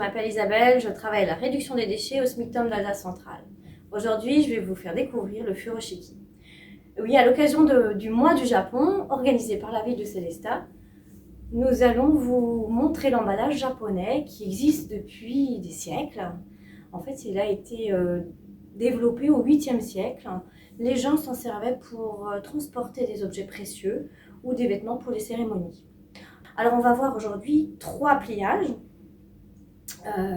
m'appelle Isabelle, je travaille à la réduction des déchets au SMICTOM d'Alsace centrale. Aujourd'hui, je vais vous faire découvrir le furoshiki. Oui, à l'occasion du mois du Japon, organisé par la ville de Célestat, nous allons vous montrer l'emballage japonais qui existe depuis des siècles. En fait, il a été développé au 8e siècle. Les gens s'en servaient pour transporter des objets précieux ou des vêtements pour les cérémonies. Alors, on va voir aujourd'hui 3 pliages.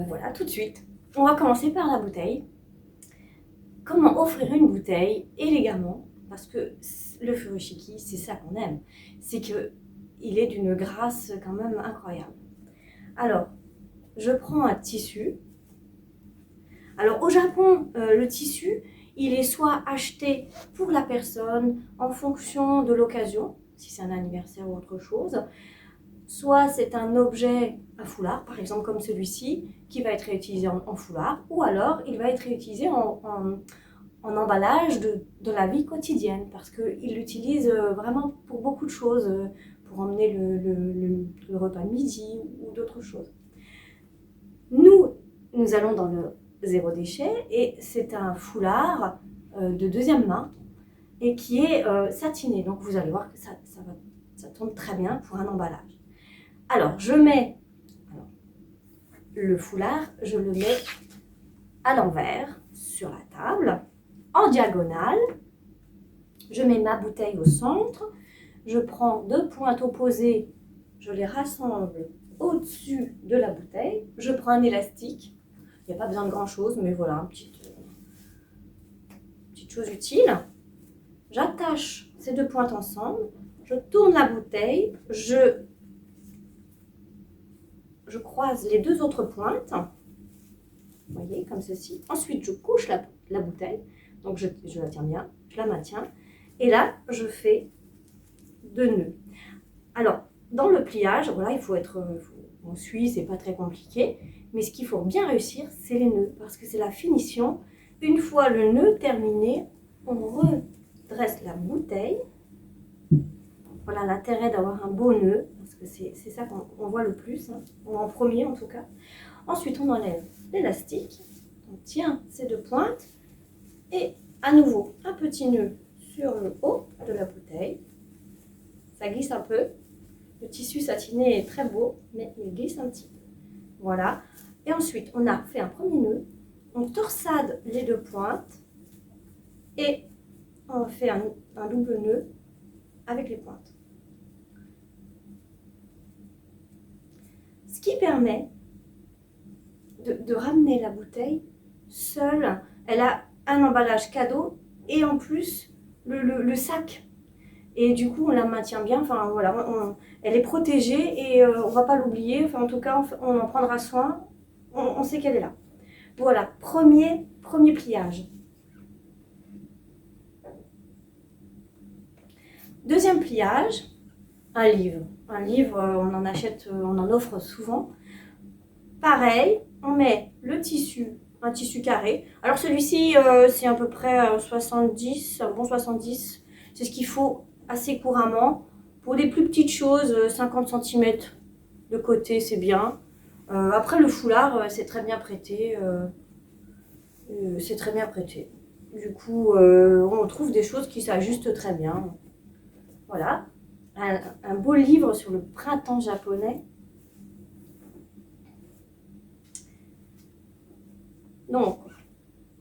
Voilà, tout de suite. On va commencer par la bouteille. Comment offrir une bouteille élégamment, parce que le furoshiki, c'est ça qu'on aime. C'est qu'il est d'une grâce quand même incroyable. Alors, je prends un tissu. Alors, au Japon, le tissu, il est soit acheté pour la personne en fonction de l'occasion, si c'est un anniversaire ou autre chose, soit c'est un objet, un foulard, par exemple comme celui-ci, qui va être réutilisé en foulard, ou alors il va être réutilisé en emballage de la vie quotidienne, parce qu'il l'utilise vraiment pour beaucoup de choses, pour emmener le repas de midi ou d'autres choses. Nous allons dans le zéro déchet, et c'est un foulard de deuxième main, et qui est satiné, donc vous allez voir que ça tombe très bien pour un emballage. Alors, je mets le foulard, je le mets à l'envers sur la table, en diagonale. Je mets ma bouteille au centre. Je prends 2 pointes opposées, je les rassemble au-dessus de la bouteille. Je prends un élastique. Il n'y a pas besoin de grand-chose, mais voilà, une petite chose utile. J'attache ces 2 pointes ensemble. Je tourne la bouteille. Je croise les 2 autres pointes, vous voyez, comme ceci. Ensuite, je couche la bouteille, donc je la tiens bien, je la maintiens, et là, je fais 2 nœuds. Alors, dans le pliage, voilà, il faut être, on suit, c'est pas très compliqué, mais ce qu'il faut bien réussir, c'est les nœuds, parce que c'est la finition. Une fois le nœud terminé, on redresse la bouteille. Voilà l'intérêt d'avoir un beau nœud, parce que c'est ça qu'on voit le plus, hein, en premier en tout cas. Ensuite, on enlève l'élastique, on tient ces 2 pointes, et à nouveau, un petit nœud sur le haut de la bouteille. Ça glisse un peu. Le tissu satiné est très beau, mais il glisse un petit peu. Voilà. Et ensuite, on a fait un premier nœud, on torsade les 2 pointes, et on fait un double nœud avec les pointes. Ce qui permet de ramener la bouteille seule. Elle a un emballage cadeau et en plus le sac. Et du coup, on la maintient bien. Enfin, voilà, elle est protégée et on ne va pas l'oublier. Enfin, en tout cas, on en prendra soin. On sait qu'elle est là. Voilà, premier pliage. Deuxième pliage, un livre. Un livre, on en achète, on en offre souvent. Pareil, on met le tissu, un tissu carré. Alors celui-ci, c'est à peu près 70, un bon 70. C'est ce qu'il faut assez couramment. Pour des plus petites choses, 50 cm de côté, c'est bien. Après le foulard, c'est très bien prêté. Du coup, on trouve des choses qui s'ajustent très bien. Voilà, un beau livre sur le printemps japonais. Donc,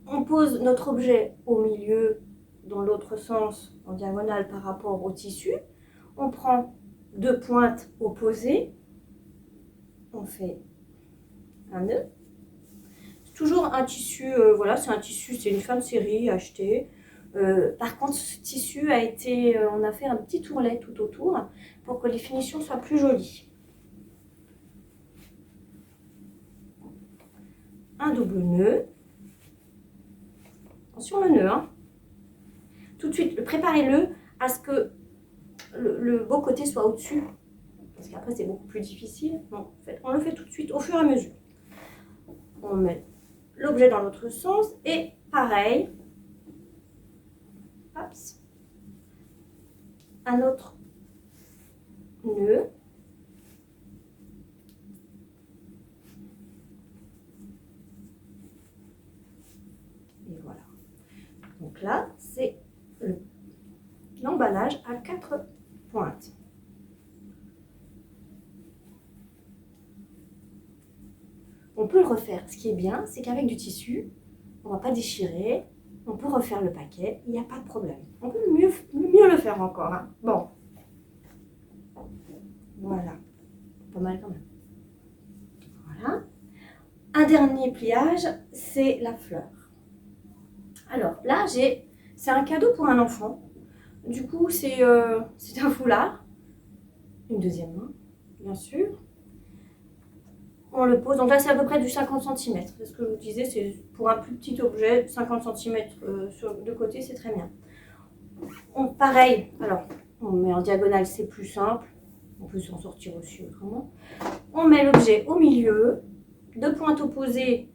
on pose notre objet au milieu, dans l'autre sens, en diagonale par rapport au tissu. On prend 2 pointes opposées. On fait un nœud. C'est toujours un tissu, voilà, c'est un tissu, c'est une fin de série achetée. Par contre, ce tissu a été, on a fait un petit tourlet tout autour pour que les finitions soient plus jolies. Un double nœud. Attention le nœud, hein. Tout de suite, préparez-le à ce que le beau côté soit au-dessus, parce qu'après c'est beaucoup plus difficile. Donc, en fait, on le fait tout de suite au fur et à mesure. On met l'objet dans l'autre sens et pareil, hop, un autre nœud. Donc là, c'est l'emballage à 4 pointes. On peut le refaire. Ce qui est bien, c'est qu'avec du tissu, on ne va pas déchirer. On peut refaire le paquet, il n'y a pas de problème. On peut mieux le faire encore. Hein. Bon. Voilà. Pas mal quand même. Voilà. Un dernier pliage, c'est la fleur. Alors là, c'est un cadeau pour un enfant. Du coup, c'est un foulard. Une deuxième main, bien sûr. On le pose. Donc là, c'est à peu près du 50 cm. C'est ce que je vous disais, c'est pour un plus petit objet, 50 cm de côté, c'est très bien. Pareil, alors, on met en diagonale, c'est plus simple. On peut s'en sortir aussi autrement. On met l'objet au milieu, deux pointes opposées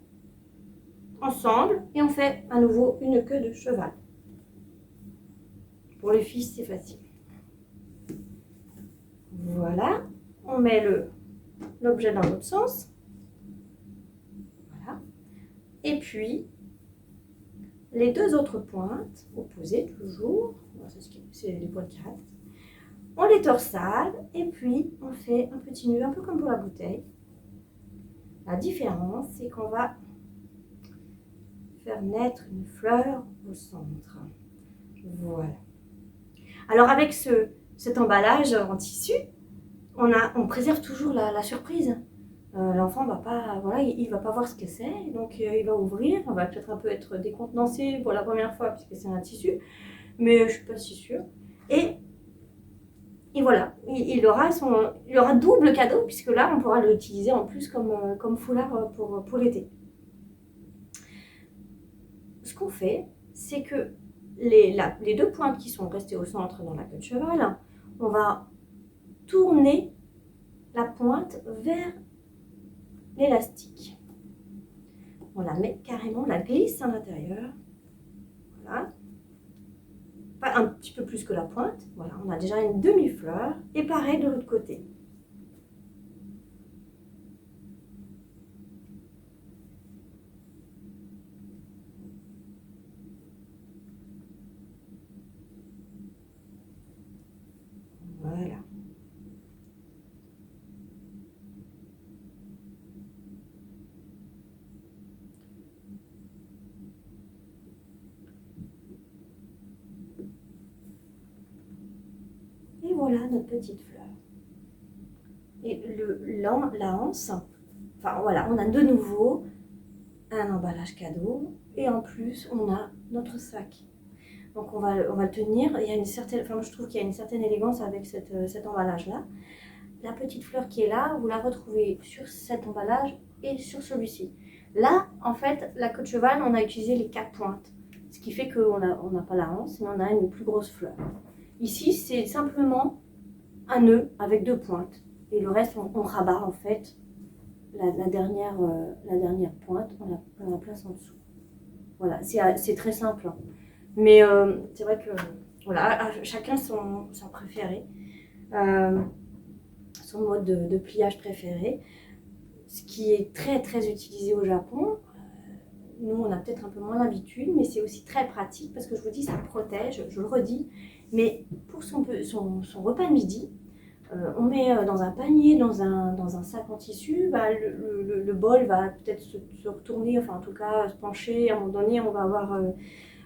ensemble, et on fait à nouveau une queue de cheval. Pour les filles, c'est facile. Voilà, on met l'objet dans l'autre sens. Voilà. Et puis, les deux autres pointes, opposées toujours, c'est les pointes qui restent, on les torsade et puis on fait un petit nœud, un peu comme pour la bouteille. La différence, c'est qu'on va faire naître une fleur au centre. Voilà. Alors avec cet emballage en tissu, on préserve toujours la surprise. L'enfant va pas, voilà, il va pas voir ce que c'est, donc il va ouvrir, on va peut-être un peu être décontenancé pour la première fois puisque c'est un tissu, mais je suis pas si sûre. Et voilà, il aura double cadeau puisque là on pourra l'utiliser en plus comme foulard pour l'été. Ce qu'on fait, c'est que les deux pointes qui sont restées au centre dans la queue de cheval, on va tourner la pointe vers l'élastique. On la met carrément, on la glisse à l'intérieur. Voilà. Pas un petit peu plus que la pointe. Voilà, on a déjà une demi-fleur. Et pareil de l'autre côté. Voilà. Et voilà notre petite fleur. Et la anse, enfin voilà, on a de nouveau un emballage cadeau. Et en plus, on a notre sac. Donc on va le tenir. Il y a une certaine, enfin, je trouve qu'il y a une certaine élégance avec cet emballage-là. La petite fleur qui est là, vous la retrouvez sur cet emballage et sur celui-ci. Là, en fait, la queue de cheval, on a utilisé les 4 pointes. Ce qui fait qu'on n'a pas la anse, mais on a une plus grosse fleur. Ici, c'est simplement un nœud avec 2 pointes. Et le reste, on rabat en fait la dernière pointe, on la place en dessous. Voilà, c'est très simple. Hein. Mais c'est vrai que voilà, chacun son préféré, son mode de pliage préféré. Ce qui est très très utilisé au Japon, nous on a peut-être un peu moins l'habitude, mais c'est aussi très pratique parce que je vous dis, ça protège, je le redis. Mais pour son repas de midi, on met dans un panier, dans un sac en tissu, bah, le bol va peut-être se retourner, enfin en tout cas se pencher, à un moment donné on va avoir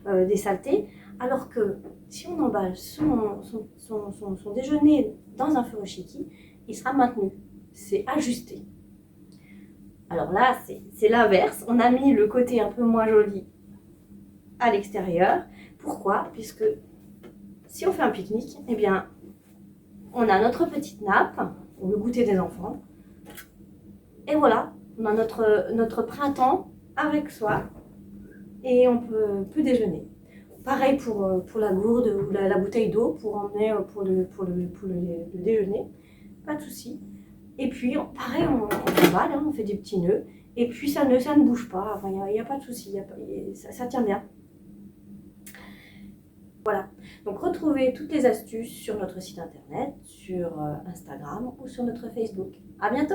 des saletés. Alors que si on emballe son déjeuner dans un furoshiki, il sera maintenu, c'est ajusté. Alors là, c'est l'inverse, on a mis le côté un peu moins joli à l'extérieur. Pourquoi? Puisque si on fait un pique-nique, eh bien, on a notre petite nappe, le goûter des enfants, et voilà, on a notre printemps avec soi, et on peut déjeuner. Pareil pour la gourde ou la bouteille d'eau pour emmener pour le déjeuner, pas de souci. Et puis pareil, on emballe, hein, on fait des petits nœuds, et puis ça ne bouge pas, enfin, il n'y a pas de souci, ça tient bien. Voilà, donc retrouvez toutes les astuces sur notre site internet, sur Instagram ou sur notre Facebook. À bientôt!